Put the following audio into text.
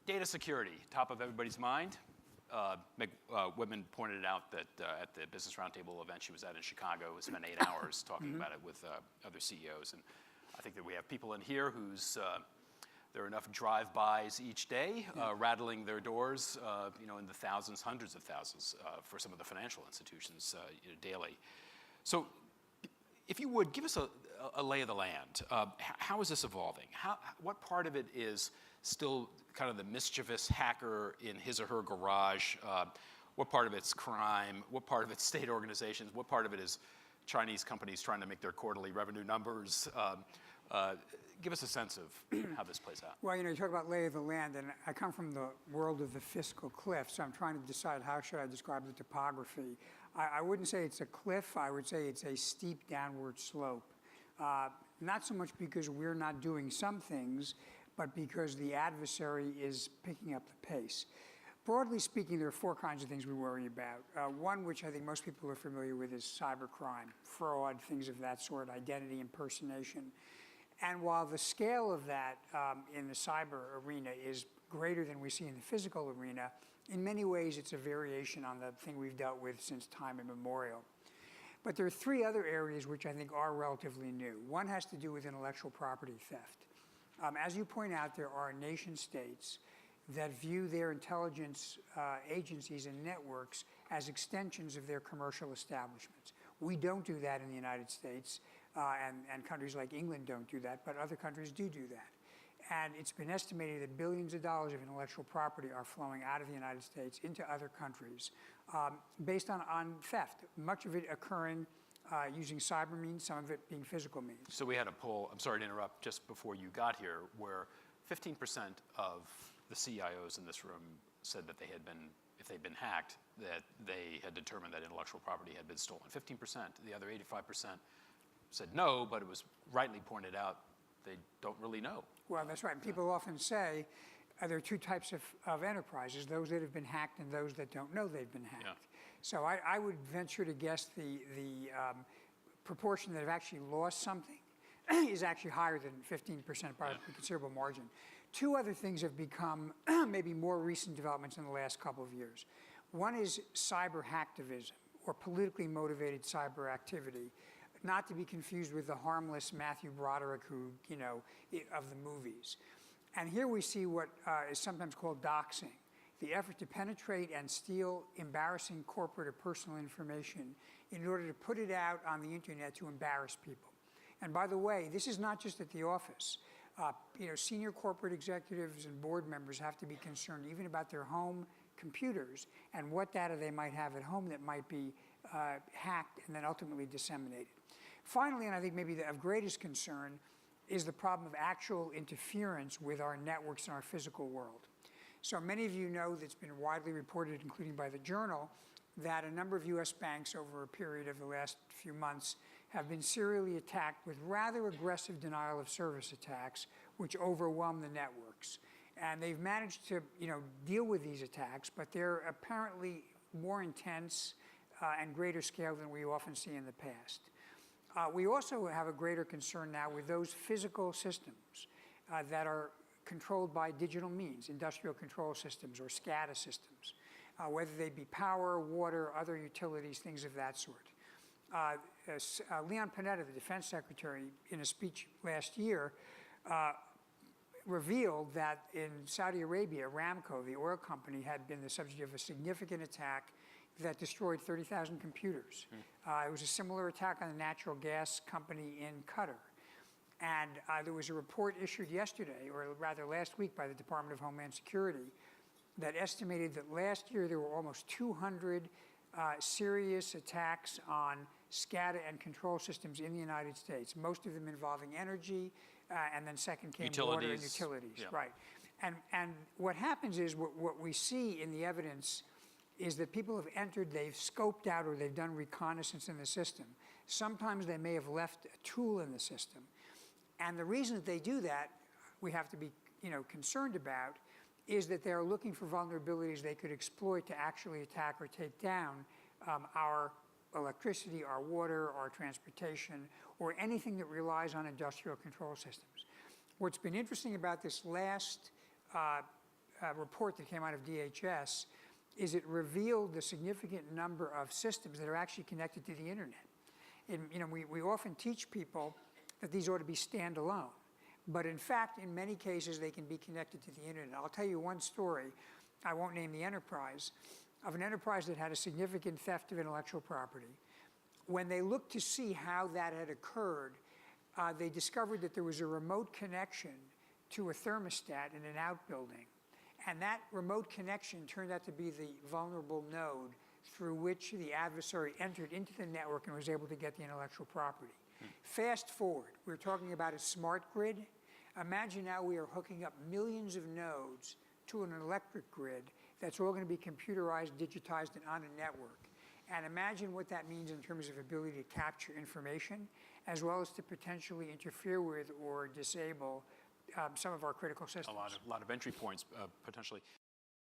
Data security, top of everybody's mind. Meg Whitman pointed out that at the Business Roundtable event she was at in Chicago, we spent 8 hours talking about it with other CEOs. And I think that we have people in here whose there are enough drive-bys each day, rattling their doors, in the thousands, hundreds of thousands for some of the financial institutions daily. So if you would, give us a lay of the land. How is this evolving? What part of it is still kind of the mischievous hacker in his or her garage? What part of it's crime? What part of it's state organizations? What part of it is Chinese companies trying to make their quarterly revenue numbers? Give us a sense of how this plays out. Well, you talk about lay of the land, and I come from the world of the fiscal cliff, so I'm trying to decide how should I describe the topography. I wouldn't say it's a cliff. I would say it's a steep downward slope. Not so much because we're not doing some things, but because the adversary is picking up the pace. Broadly speaking, there are 4 kinds of things we worry about. One, which I think most people are familiar with, is cybercrime, fraud, things of that sort, identity impersonation. And while the scale of that in the cyber arena is greater than we see in the physical arena, in many ways it's a variation on the thing we've dealt with since time immemorial. But there are 3 other areas which I think are relatively new. One has to do with intellectual property theft. As you point out, there are nation states that view their intelligence agencies and networks as extensions of their commercial establishments. We don't do that in the United States, and countries like England don't do that, but other countries do that. And it's been estimated that billions of dollars of intellectual property are flowing out of the United States into other countries based on theft, much of it occurring using cyber means, some of it being physical means. So we had a poll, I'm sorry to interrupt, just before you got here, where 15% of the CIOs in this room said that if they'd been hacked, that they had determined that intellectual property had been stolen. 15%. The other 85% said no, but it was rightly pointed out they don't really know. Well, that's right. People often say there are 2 types of enterprises, those that have been hacked and those that don't know they've been hacked. Yeah. So I would venture to guess the proportion that have actually lost something is actually higher than 15% by a considerable margin. 2 other things have become maybe more recent developments in the last couple of years. One is cyber hacktivism, or politically motivated cyber activity, not to be confused with the harmless Matthew Broderick who, of the movies. And here we see what is sometimes called doxing, the effort to penetrate and steal embarrassing corporate or personal information in order to put it out on the internet to embarrass people. And by the way, this is not just at the office. Senior corporate executives and board members have to be concerned even about their home computers and what data they might have at home that might be hacked and then ultimately disseminated. Finally, and I think maybe of greatest concern, is the problem of actual interference with our networks and our physical world. So many of you know that's been widely reported, including by the Journal, that a number of US banks over a period of the last few months have been serially attacked with rather aggressive denial of service attacks, which overwhelm the networks. And they've managed to deal with these attacks, but they're apparently more intense and greater scale than we often see in the past. We also have a greater concern now with those physical systems that are controlled by digital means, industrial control systems or SCADA systems, whether they be power, water, other utilities, things of that sort. Leon Panetta, the defense secretary, in a speech last year, revealed that in Saudi Arabia, Aramco, the oil company, had been the subject of a significant attack that destroyed 30,000 computers. It was a similar attack on a natural gas company in Qatar. And there was a report issued yesterday, or rather last week, by the Department of Homeland Security that estimated that last year there were almost 200 serious attacks on SCADA and control systems in the United States, most of them involving energy, and then second came water and utilities. Yeah. Right. And what happens is what we see in the evidence is that people have entered, they've scoped out, or they've done reconnaissance in the system. Sometimes they may have left a tool in the system. And the reason that they do that, we have to be concerned about, is that they're looking for vulnerabilities they could exploit to actually attack or take down our electricity, our water, our transportation, or anything that relies on industrial control systems. What's been interesting about this last report that came out of DHS is it revealed the significant number of systems that are actually connected to the internet. And, we often teach people that these ought to be standalone. But in fact, in many cases, they can be connected to the internet. I'll tell you one story, I won't name the enterprise, of an enterprise that had a significant theft of intellectual property. When they looked to see how that had occurred, they discovered that there was a remote connection to a thermostat in an outbuilding. And that remote connection turned out to be the vulnerable node through which the adversary entered into the network and was able to get the intellectual property. Fast forward, we're talking about a smart grid. Imagine now we are hooking up millions of nodes to an electric grid that's all going to be computerized, digitized, and on a network. And imagine what that means in terms of ability to capture information, as well as to potentially interfere with or disable some of our critical systems. A lot of entry points, potentially.